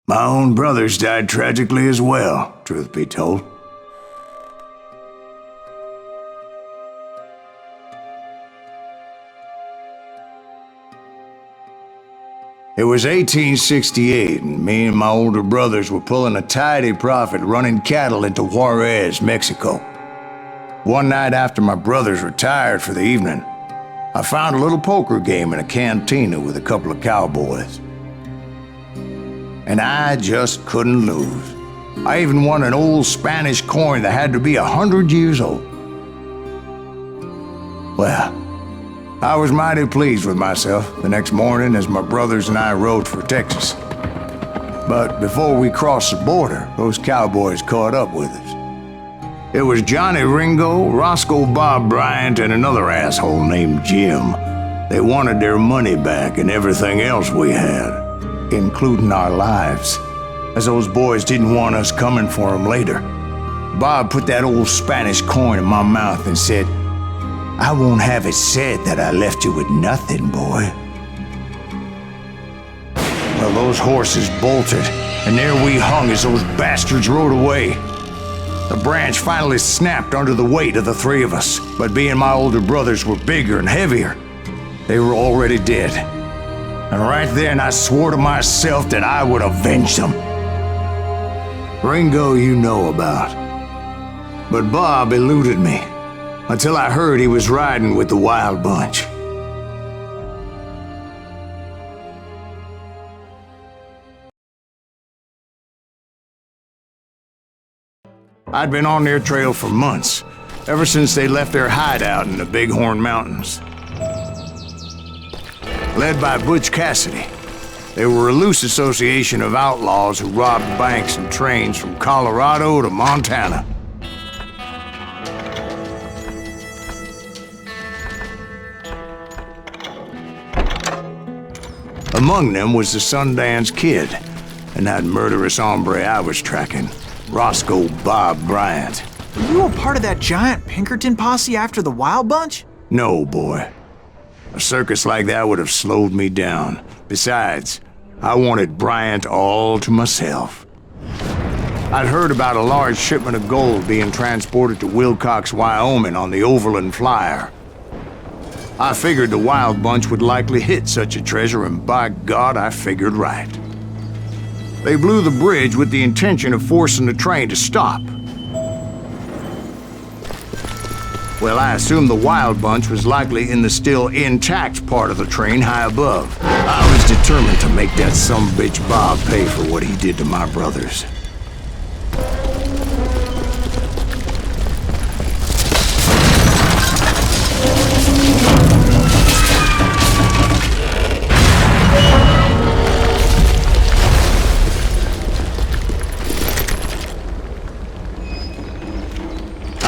My own brothers died tragically as well, truth be told. It was 1868, and me and my older brothers were pulling a tidy profit running cattle into Juarez, Mexico. One night after my brothers retired for the evening, I found a little poker game in a cantina with a couple of cowboys. And I just couldn't lose. I even won an old Spanish coin that had to be 100 years old. Well, I was mighty pleased with myself the next morning as my brothers and I rode for Texas. But before we crossed the border, those cowboys caught up with us. It was Johnny Ringo, Roscoe Bob Bryant, and another asshole named Jim. They wanted their money back and everything else we had, including our lives, as those boys didn't want us coming for them later. Bob put that old Spanish coin in my mouth and said, "I won't have it said that I left you with nothing, boy." Well, those horses bolted, and there we hung as those bastards rode away. The branch finally snapped under the weight of the three of us, but being my older brothers were bigger and heavier, they were already dead. And right then I swore to myself that I would avenge them. Ringo you know about, but Bob eluded me until I heard he was riding with the Wild Bunch. I'd been on their trail for months, ever since they left their hideout in the Bighorn Mountains. Led by Butch Cassidy, they were a loose association of outlaws who robbed banks and trains from Colorado to Montana. Among them was the Sundance Kid, and that murderous hombre I was tracking, Roscoe Bob Bryant. Were you a part of that giant Pinkerton posse after the Wild Bunch? No, boy. A circus like that would have slowed me down. Besides, I wanted Bryant all to myself. I'd heard about a large shipment of gold being transported to Wilcox, Wyoming on the Overland Flyer. I figured the Wild Bunch would likely hit such a treasure, and by God, I figured right. They blew the bridge with the intention of forcing the train to stop. Well, I assumed the Wild Bunch was likely in the still intact part of the train high above. I was determined to make that sumbitch Bob pay for what he did to my brothers.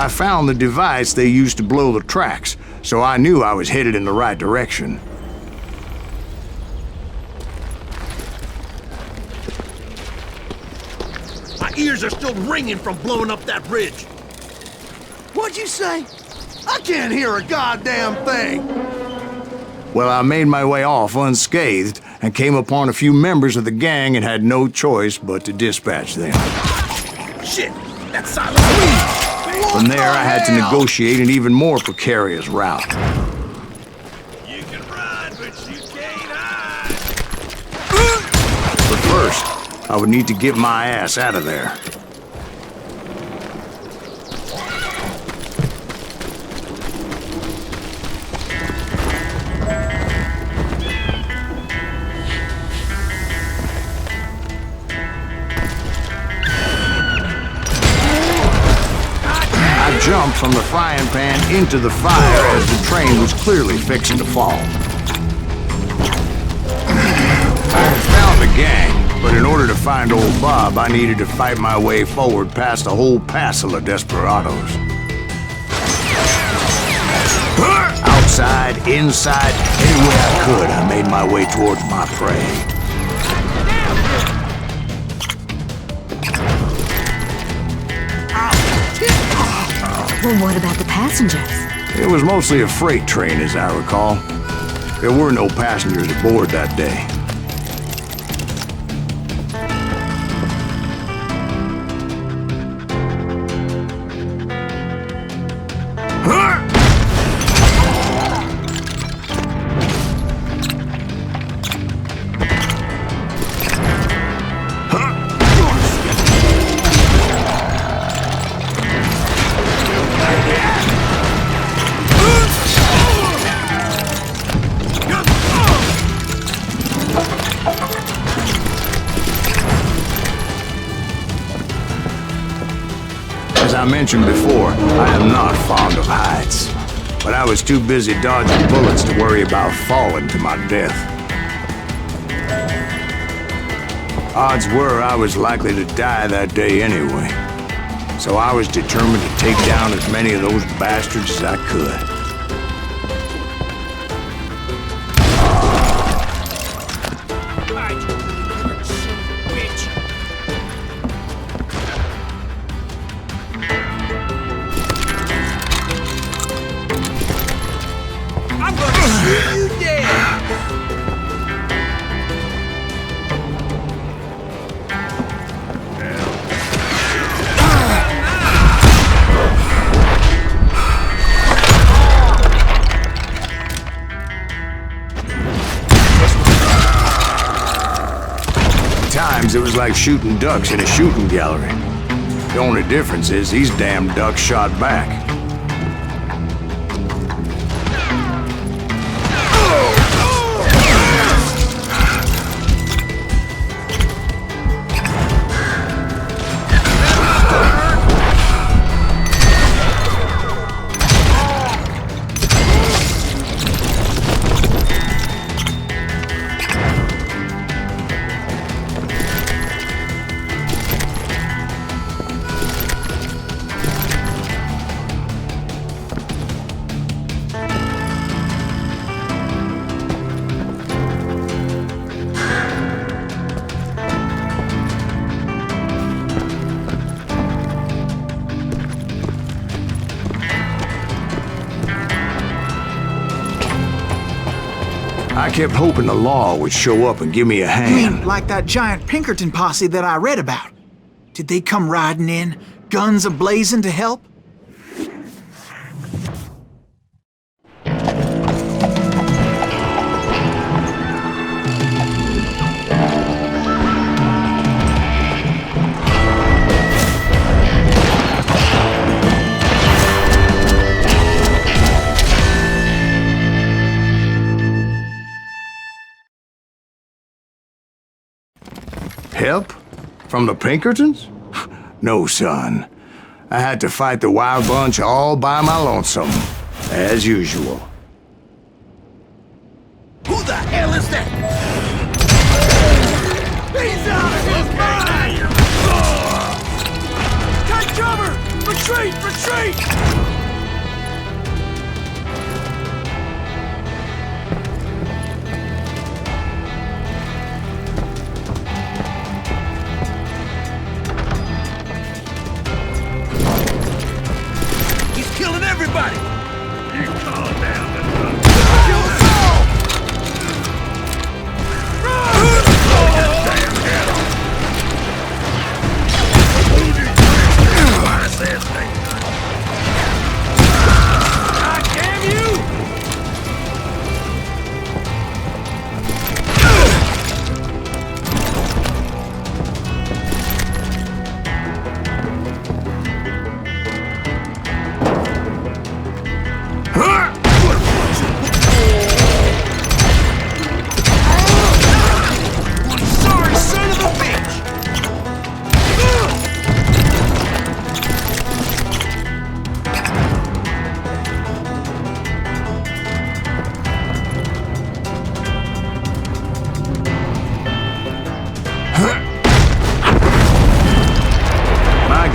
I found the device they used to blow the tracks, so I knew I was headed in the right direction. My ears are still ringing from blowing up that bridge. What'd you say? I can't hear a goddamn thing. Well, I made my way off unscathed and came upon a few members of the gang and had no choice but to dispatch them. Shit, that's Silent Weed. From there, I had to negotiate an even more precarious route. You can run, but you can't hide. But first, I would need to get my ass out of there. Jumped from the frying pan into the fire as the train was clearly fixing to fall. I had found the gang, but in order to find old Bob, I needed to fight my way forward past a whole passel of desperados. Outside, inside, anywhere I could, I made my way towards my prey. Well, what about the passengers? It was mostly a freight train, as I recall. There were no passengers aboard that day. I mentioned before, I am not fond of heights. But I was too busy dodging bullets to worry about falling to my death. Odds were I was likely to die that day anyway. So I was determined to take down as many of those bastards as I could. It was like shooting ducks in a shooting gallery. The only difference is these damn ducks shot back. I kept hoping the law would show up and give me a You hand. mean like that giant Pinkerton posse that I read about? Did they come riding in, guns a-blazing to help? Help? From the Pinkertons? No, son. I had to fight the wild bunch all by my lonesome, as usual. Who the hell is that? He's out of his mind! Take cover! Retreat! Retreat! Killing everybody! You calm down and kill us all! Damn ghetto! God damn you!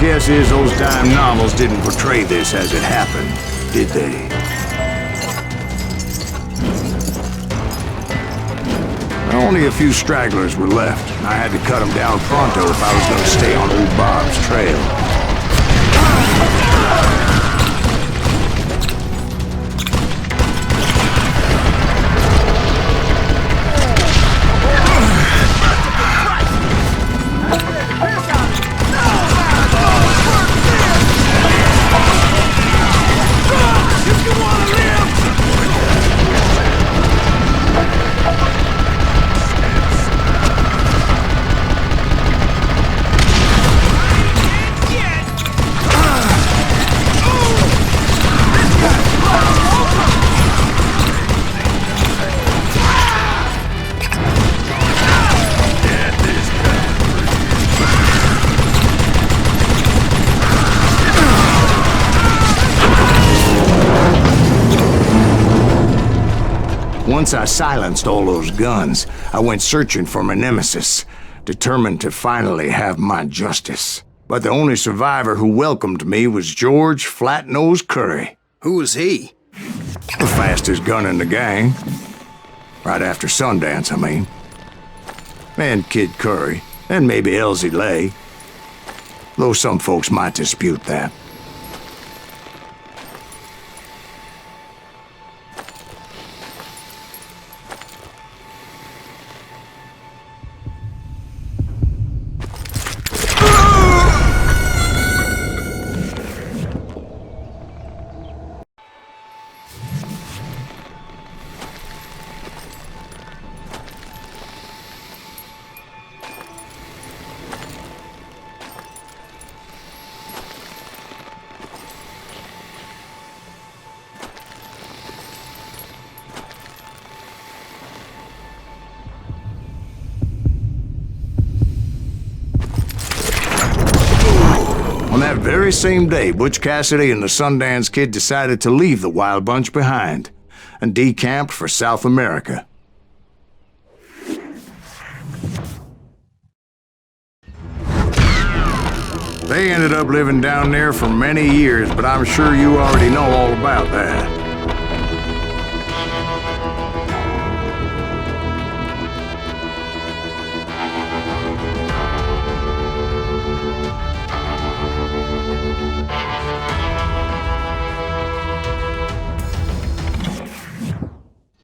Guess is those dime novels didn't portray this as it happened, did they? Only a few stragglers were left. I had to cut them down pronto if I was going to stay on old Bob's trail. Yeah! Once I silenced all those guns, I went searching for my nemesis, determined to finally have my justice. But the only survivor who welcomed me was George Flat-Nose Curry. Who was he? The fastest gun in the gang. Right after Sundance, I mean. And Kid Curry, and maybe Elsie Lay. Though some folks might dispute that. On that very same day, Butch Cassidy and the Sundance Kid decided to leave the Wild Bunch behind and decamped for South America. They ended up living down there for many years, but I'm sure you already know all about that.